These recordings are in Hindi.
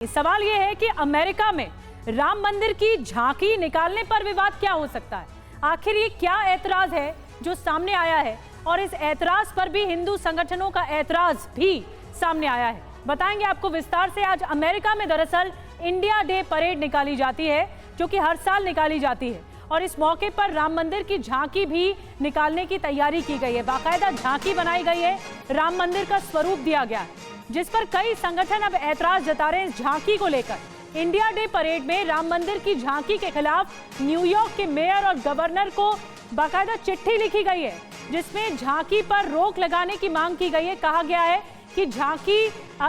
सवाल यह है कि अमेरिका में राम मंदिर की झांकी निकालने पर विवाद क्या हो सकता है। आखिर ये क्या ऐतराज है जो सामने आया है और इस ऐतराज पर भी हिंदू संगठनों का ऐतराज भी सामने आया है, बताएंगे आपको विस्तार से। आज अमेरिका में दरअसल इंडिया डे परेड निकाली जाती है जो कि हर साल निकाली जाती है और इस मौके पर राम मंदिर की झांकी भी निकालने की तैयारी की गई है। बाकायदा झांकी बनाई गई है, राम मंदिर का स्वरूप दिया गया है, जिस पर कई संगठन अब ऐतराज जता रहे हैं इस झांकी को लेकर। इंडिया डे परेड में राम मंदिर की झांकी के खिलाफ न्यूयॉर्क के मेयर और गवर्नर को बाकायदा चिट्ठी लिखी गई है, जिसमें झांकी पर रोक लगाने की मांग की गई है। कहा गया है कि झांकी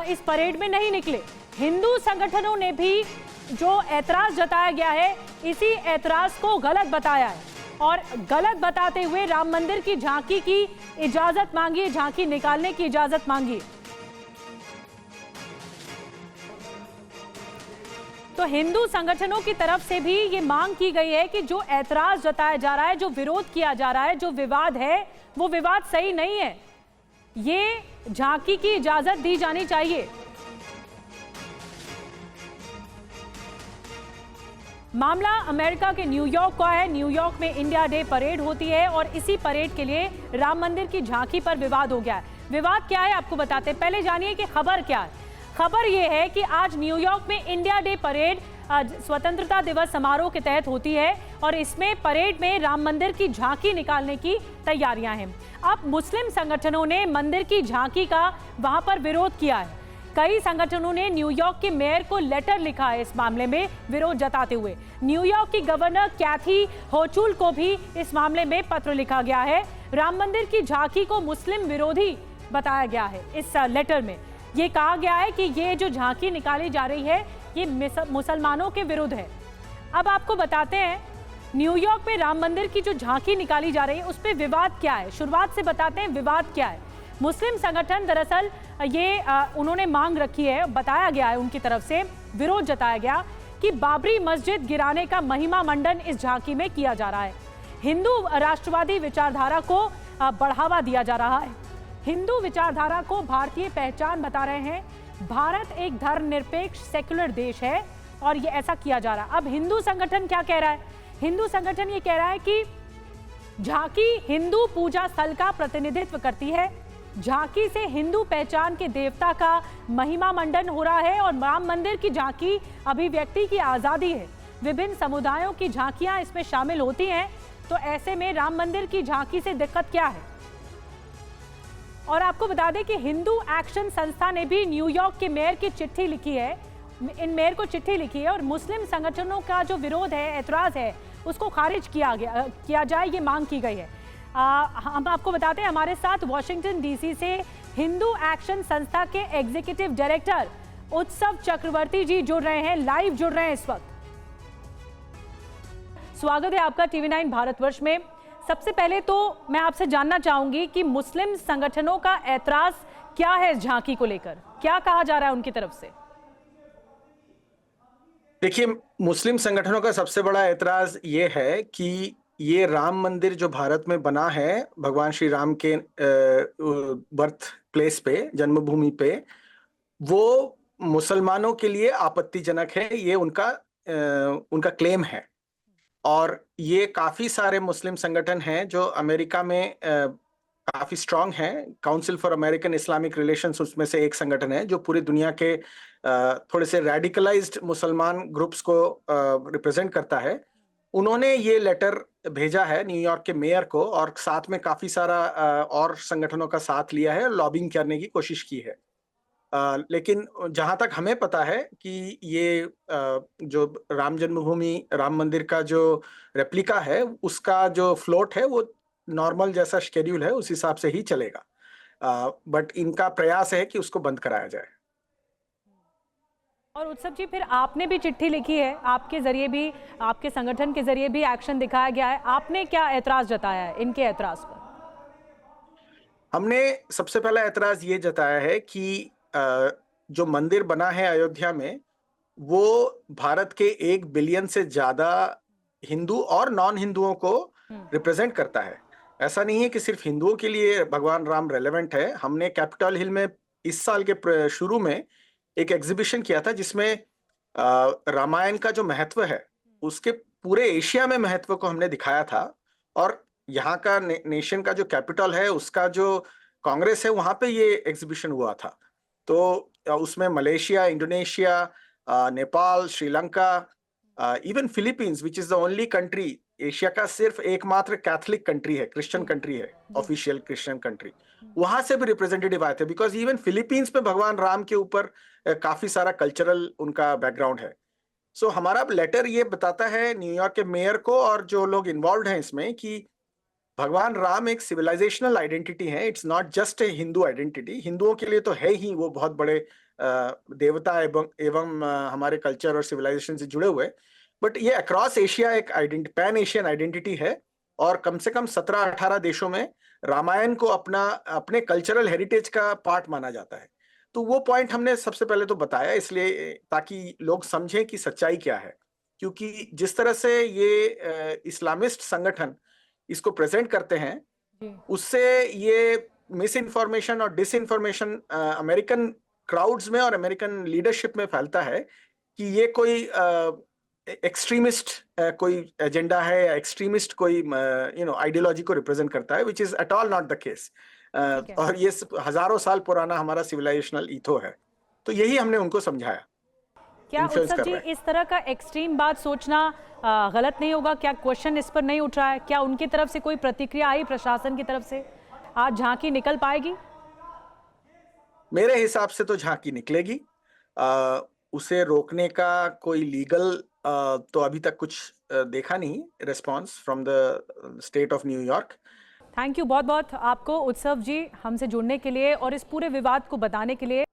इस परेड में नहीं निकले। हिंदू संगठनों ने भी जो ऐतराज जताया गया है, इसी ऐतराज को गलत बताया है और गलत बताते हुए राम मंदिर की झांकी की इजाजत मांगी है, झांकी निकालने की इजाजत मांगी है। तो हिंदू संगठनों की तरफ से भी ये मांग की गई है कि जो ऐतराज जताया जा रहा है, जो विरोध किया जा रहा है, जो विवाद है, वो विवाद सही नहीं है। ये झांकी की इजाजत दी जानी चाहिए। मामला अमेरिका के न्यूयॉर्क का है। न्यूयॉर्क में इंडिया डे परेड होती है और इसी परेड के लिए राम मंदिर की झांकी पर विवाद हो गया है। विवाद क्या है आपको बताते हैं, पहले जानिए कि खबर क्या है। खबर यह है कि आज न्यूयॉर्क में इंडिया डे परेड स्वतंत्रता दिवस समारोह के तहत होती है और इसमें परेड में राम मंदिर की झांकी निकालने की तैयारियां हैं। अब मुस्लिम संगठनों ने मंदिर की झांकी का वहां पर विरोध किया है। कई संगठनों ने न्यूयॉर्क के मेयर को लेटर लिखा है इस मामले में विरोध जताते हुए। न्यूयॉर्क की गवर्नर कैथी होचुल को भी इस मामले में पत्र लिखा गया है। राम मंदिर की झांकी को मुस्लिम विरोधी बताया गया है। इस लेटर में ये कहा गया है कि ये जो झांकी निकाली जा रही है ये मुसलमानों के विरुद्ध है। अब आपको बताते हैं न्यूयॉर्क में राम मंदिर की जो झांकी निकाली जा रही है उस पर विवाद क्या है। शुरुआत से बताते हैं विवाद क्या है। मुस्लिम संगठन दरअसल ये उन्होंने मांग रखी है, बताया गया है उनकी तरफ से, विरोध जताया गया कि बाबरी मस्जिद गिराने का महिमा मंडन इस झांकी में किया जा रहा है। हिंदू राष्ट्रवादी विचारधारा को बढ़ावा दिया जा रहा है। हिंदू विचारधारा को भारतीय पहचान बता रहे हैं। भारत एक धर्मनिरपेक्ष सेक्युलर देश है और ये ऐसा किया जा रहा है। अब हिंदू संगठन क्या कह रहा है? हिंदू संगठन ये कह रहा है कि झांकी हिंदू पूजा स्थल का प्रतिनिधित्व करती है। झांकी से हिंदू पहचान के देवता का महिमा मंडन हो रहा है और राम मंदिर की झांकी अभिव्यक्ति की आजादी है। विभिन्न समुदायों की झांकियां इसमें शामिल होती हैं, तो ऐसे में राम मंदिर की झांकी से दिक्कत क्या है? और आपको बता दें कि हिंदू एक्शन संस्था ने भी न्यूयॉर्क के मेयर की चिट्ठी लिखी है, इन मेयर को चिट्ठी लिखी है और मुस्लिम संगठनों का जो विरोध है, ऐतराज है, उसको खारिज किया जाए, ये मांग की गई है। हम आपको बताते हैं हमारे साथ वाशिंगटन डीसी से हिंदू एक्शन संस्था के एग्जीक्यूटिव डायरेक्टर उत्सव चक्रवर्ती जी जुड़ रहे हैं, लाइव जुड़ रहे हैं इस वक्त। स्वागत है आपका TV9 भारतवर्ष में। सबसे पहले तो मैं आपसे जानना चाहूंगी कि मुस्लिम संगठनों का ऐतराज क्या है इस झांकी को लेकर, क्या कहा जा रहा है उनकी तरफ से? देखिए, मुस्लिम संगठनों का सबसे बड़ा ऐतराज ये है कि ये राम मंदिर जो भारत में बना है भगवान श्री राम के बर्थ प्लेस पे, जन्मभूमि पे, वो मुसलमानों के लिए आपत्तिजनक है। ये उनका क्लेम है और ये काफी सारे मुस्लिम संगठन हैं जो अमेरिका में काफी स्ट्रांग हैं। Council for American Islamic relations उसमें से एक संगठन है जो पूरी दुनिया के थोड़े से रेडिकलाइज्ड मुसलमान ग्रुप्स को रिप्रेजेंट करता है। उन्होंने ये लेटर भेजा है न्यूयॉर्क के मेयर को और साथ में काफी सारा और संगठनों का साथ लिया है और लॉबिंग करने की कोशिश की है। लेकिन जहां तक हमें पता है कि ये जो राम जन्मभूमि राम मंदिर का जो रेप्लिका है उसका जो फ्लोट है वो नॉर्मल जैसा शेड्यूल है उस हिसाब से ही चलेगा, बट इनका प्रयास है कि उसको बंद कराया जाए। और उत्सव जी, फिर आपने भी चिट्ठी लिखी है, आपके जरिए भी, आपके संगठन के जरिए भी एक्शन दिखाया गया है, आपने क्या ऐतराज जताया है इनके ऐतराज पर? हमने सबसे पहला ऐतराज ये जताया है कि जो मंदिर बना है अयोध्या में वो भारत के 1 बिलियन से ज्यादा हिंदू और नॉन हिंदुओं को रिप्रेजेंट करता है। ऐसा नहीं है कि सिर्फ हिंदुओं के लिए भगवान राम रेलेवेंट है। हमने कैपिटल हिल में इस साल के शुरू में एक एग्जीबिशन किया था जिसमें रामायण का जो महत्व है उसके पूरे एशिया में महत्व को हमने दिखाया था। और यहाँ का नेशन का जो कैपिटल है उसका जो कांग्रेस है वहां पे ये एग्जीबिशन हुआ था। तो उसमें Malaysia, Indonesia, Nepal, Sri Lanka, even Philippines which is the only country, Asia का सिर्फ एकमात्र कैथोलिक कंट्री है, क्रिश्चियन कंट्री है, ऑफिशियल क्रिश्चियन कंट्री, वहां से भी रिप्रेजेंटेटिव आए थे। बिकॉज इवन फिलीपींस में भगवान राम के ऊपर काफी सारा कल्चरल उनका बैकग्राउंड है। सो हमारा लेटर ये बताता है न्यूयॉर्क के मेयर को और जो लोग इन्वॉल्व हैं इसमें कि भगवान राम एक सिविलाइजेशनल आइडेंटिटी है, it's not just a Hindu identity. हिंदुओं के लिए तो है ही, वो बहुत बड़े देवता एवं हमारे कल्चर और सिविलाइजेशन से जुड़े हुए, बट ये अक्रॉस एशिया एक पैन एशियन आइडेंटिटी है। और कम से कम 17-18 देशों में रामायण को अपने कल्चरल हेरिटेज का पार्ट माना जाता है। तो वो पॉइंट हमने सबसे पहले तो बताया, इसलिए ताकि लोग समझें कि सच्चाई क्या है। क्योंकि जिस तरह से ये इस्लामिस्ट संगठन इसको प्रेजेंट करते हैं उससे ये मिस इन्फॉर्मेशन और डिस इन्फॉर्मेशन अमेरिकन क्राउड्स में और अमेरिकन लीडरशिप में फैलता है कि ये कोई एक्सट्रीमिस्ट कोई एजेंडा है या एक्सट्रीमिस्ट कोई आइडियोलॉजी को रिप्रेजेंट करता है, which is at all not the case. और ये हजारों साल पुराना हमारा सिविलाइजेशनल ईथो है। तो यही हमने उनको समझाया। क्या उत्सव जी इस तरह का एक्सट्रीम बात सोचना गलत नहीं होगा? क्या क्वेश्चन इस पर नहीं उठ रहा है? क्या उनकी तरफ से कोई प्रतिक्रिया आई प्रशासन की तरफ से? आज झांकी निकल पाएगी? मेरे हिसाब से तो झांकी निकलेगी। उसे रोकने का कोई लीगल तो अभी तक कुछ देखा नहीं response from the state of New York. Thank you बहुत बहुत आपको उत्सव जी हमसे जुड़ने के लिए और इस पूरे विवाद को बताने के लिए।